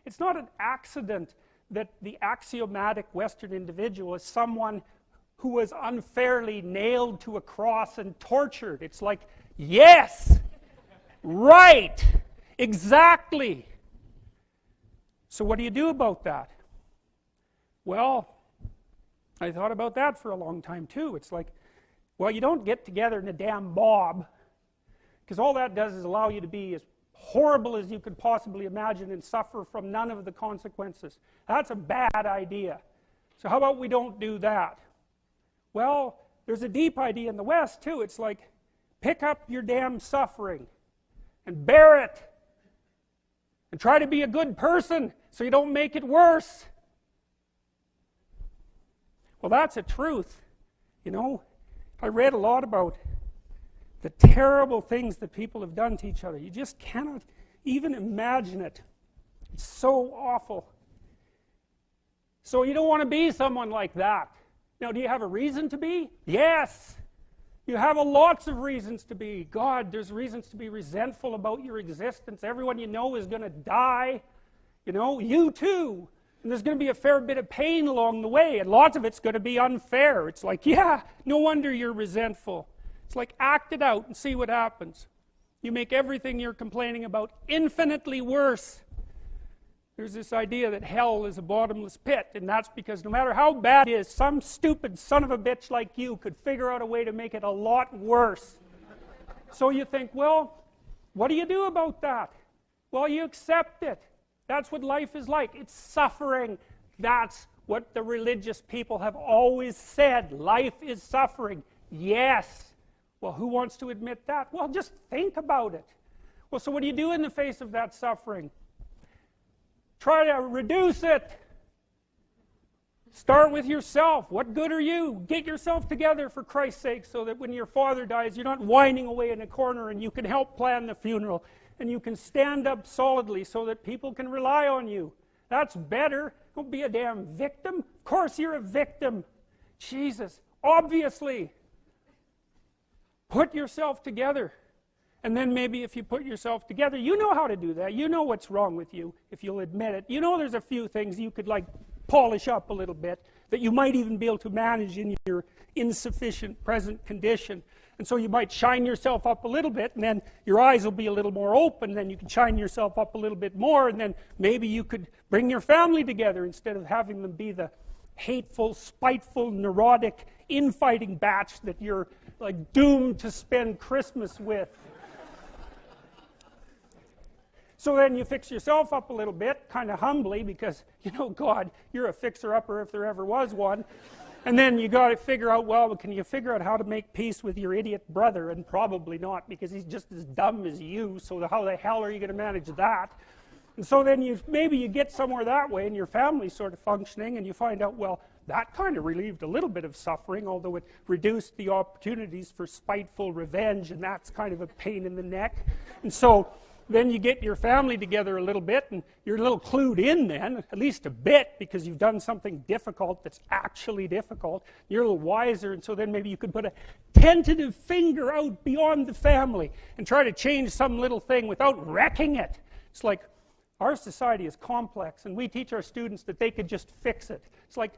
It's not an accident that the axiomatic Western individual is someone who was unfairly nailed to a cross and tortured. It's like, yes, right, exactly. So what do you do about that? Well, I thought about that for a long time too. It's like, well, you don't get together in a damn mob, because all that does is allow you to be as horrible as you could possibly imagine and suffer from none of the consequences. That's a bad idea. So how about we don't do that? Well, there's a deep idea in the West too. It's like, pick up your damn suffering and bear it and try to be a good person so you don't make it worse. Well, that's a truth. You know, I read a lot about the terrible things that people have done to each other. You just cannot even imagine it. It's so awful. So you don't want to be someone like that. Now, do you have a reason to be? Yes. You have lots of reasons to be. God, there's reasons to be resentful about your existence. Everyone you know is going to die. You know, you too. And there's going to be a fair bit of pain along the way, and lots of it's going to be unfair. It's like, yeah, no wonder you're resentful. It's like, act it out and see what happens. You make everything you're complaining about infinitely worse. There's this idea that hell is a bottomless pit, and that's because no matter how bad it is, some stupid son of a bitch like you could figure out a way to make it a lot worse. So you think, well, what do you do about that? Well, you accept it. That's what life is like. It's suffering. That's what the religious people have always said. Life is suffering. Yes. Well, who wants to admit that? Well, just think about it. Well, so what do you do in the face of that suffering? Try to reduce it. Start with yourself. What good are you? Get yourself together for Christ's sake, so that when your father dies, you're not whining away in a corner, and you can help plan the funeral. And you can stand up solidly so that people can rely on you. That's better. Don't be a damn victim. Of course you're a victim. Jesus, obviously. Put yourself together. And then maybe if you put yourself together, you know how to do that. You know what's wrong with you, if you'll admit it. You know there's a few things you could like polish up a little bit, that you might even be able to manage in your insufficient present condition. And so you might shine yourself up a little bit, and then your eyes will be a little more open, then you can shine yourself up a little bit more, and then maybe you could bring your family together instead of having them be the hateful, spiteful, neurotic, infighting batch that you're like doomed to spend Christmas with. So then you fix yourself up a little bit, kind of humbly, because, you know, God, you're a fixer-upper if there ever was one. And then you got to figure out, well, can you figure out how to make peace with your idiot brother? And probably not, because he's just as dumb as you, so how the hell are you going to manage that? And so then maybe you get somewhere that way, and your family's sort of functioning, and you find out, well, that kind of relieved a little bit of suffering, although it reduced the opportunities for spiteful revenge, and that's kind of a pain in the neck. And so then you get your family together a little bit, and you're a little clued in then, at least a bit, because you've done something difficult that's actually difficult. You're a little wiser, and so then maybe you could put a tentative finger out beyond the family and try to change some little thing without wrecking it. It's like, our society is complex, and we teach our students that they could just fix it. It's like,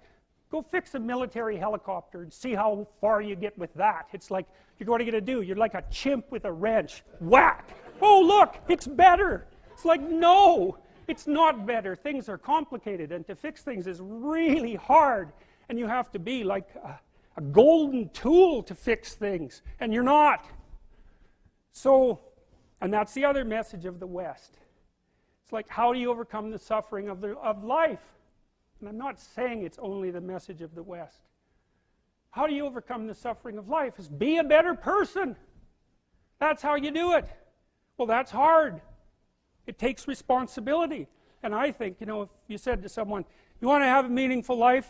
go fix a military helicopter and see how far you get with that. It's like, what are you going to do? You're like a chimp with a wrench. Whack! Oh, look, it's better. It's like, no, it's not better. Things are complicated, and to fix things is really hard. And you have to be like a golden tool to fix things, and you're not. So, and that's the other message of the West. It's like, how do you overcome the suffering of life? And I'm not saying it's only the message of the West. How do you overcome the suffering of life? Is be a better person. That's how you do it. Well, that's hard. It takes responsibility. And I think, you know, if you said to someone, you want to have a meaningful life?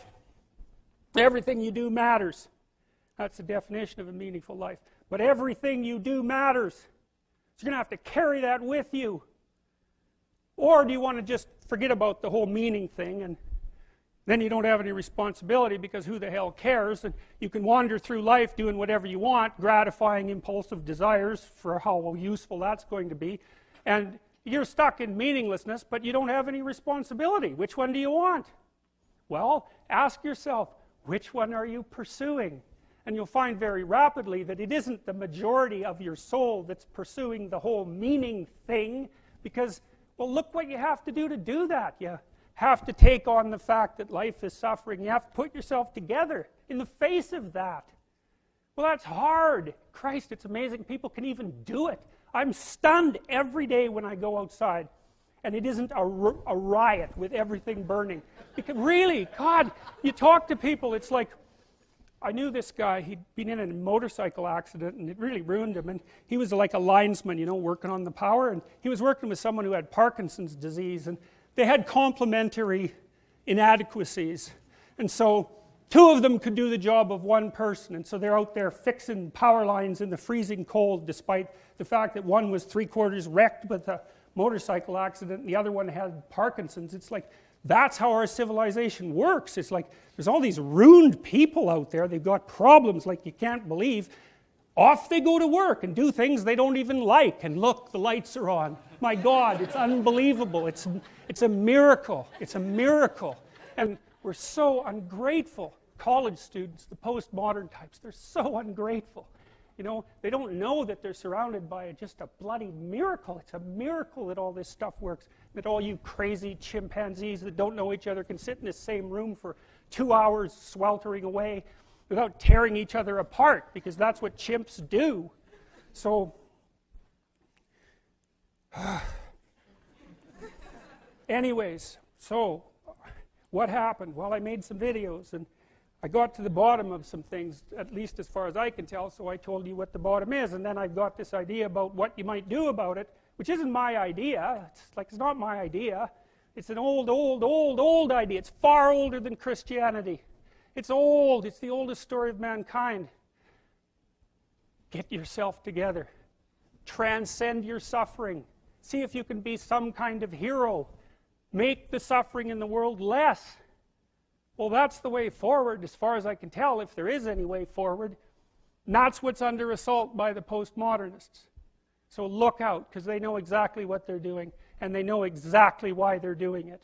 Everything you do matters. That's the definition of a meaningful life. But everything you do matters. So you're going to have to carry that with you. Or do you want to just forget about the whole meaning thing, and then you don't have any responsibility, because who the hell cares? And you can wander through life doing whatever you want, gratifying impulsive desires for how useful that's going to be. And You're stuck in meaninglessness, but you don't have any responsibility. Which one do you want? Well, ask yourself, which one are you pursuing? And you'll find very rapidly that it isn't the majority of your soul that's pursuing the whole meaning thing, because, well, look what you have to do that. You have to take on the fact that life is suffering. You have to put yourself together in the face of that. Well, that's hard. Christ, it's amazing people can even do it. I'm stunned every day when I go outside and it isn't a riot with everything burning. Because really, God, you talk to people, it's like, I knew this guy, he'd been in a motorcycle accident and it really ruined him, and he was like a linesman, you know, working on the power, and he was working with someone who had Parkinson's disease, and they had complementary inadequacies, and so two of them could do the job of one person, and so they're out there fixing power lines in the freezing cold, despite the fact that one was 3/4 wrecked with a motorcycle accident and the other one had Parkinson's. It's like, that's how our civilization works. It's like, there's all these ruined people out there, they've got problems like you can't believe. Off they go to work and do things they don't even like, and look, the lights are on. My God, it's unbelievable. It's a miracle. It's a miracle. And we're so ungrateful. College students, the postmodern types, they're so ungrateful. You know, they don't know that they're surrounded by just a bloody miracle. It's a miracle that all this stuff works. That all you crazy chimpanzees that don't know each other can sit in the same room for 2 hours sweltering away without tearing each other apart, because that's what chimps do. So, anyways, so what happened? Well, I made some videos and I got to the bottom of some things, at least as far as I can tell, so I told you what the bottom is, and then I've got this idea about what you might do about it, which isn't my idea. It's not my idea. It's an old idea. It's far older than Christianity. It's old. It's the oldest story of mankind. Get yourself together. Transcend your suffering. See if you can be some kind of hero. Make the suffering in the world less. Well, that's the way forward, as far as I can tell, if there is any way forward. And that's what's under assault by the postmodernists. So look out, because they know exactly what they're doing, and they know exactly why they're doing it.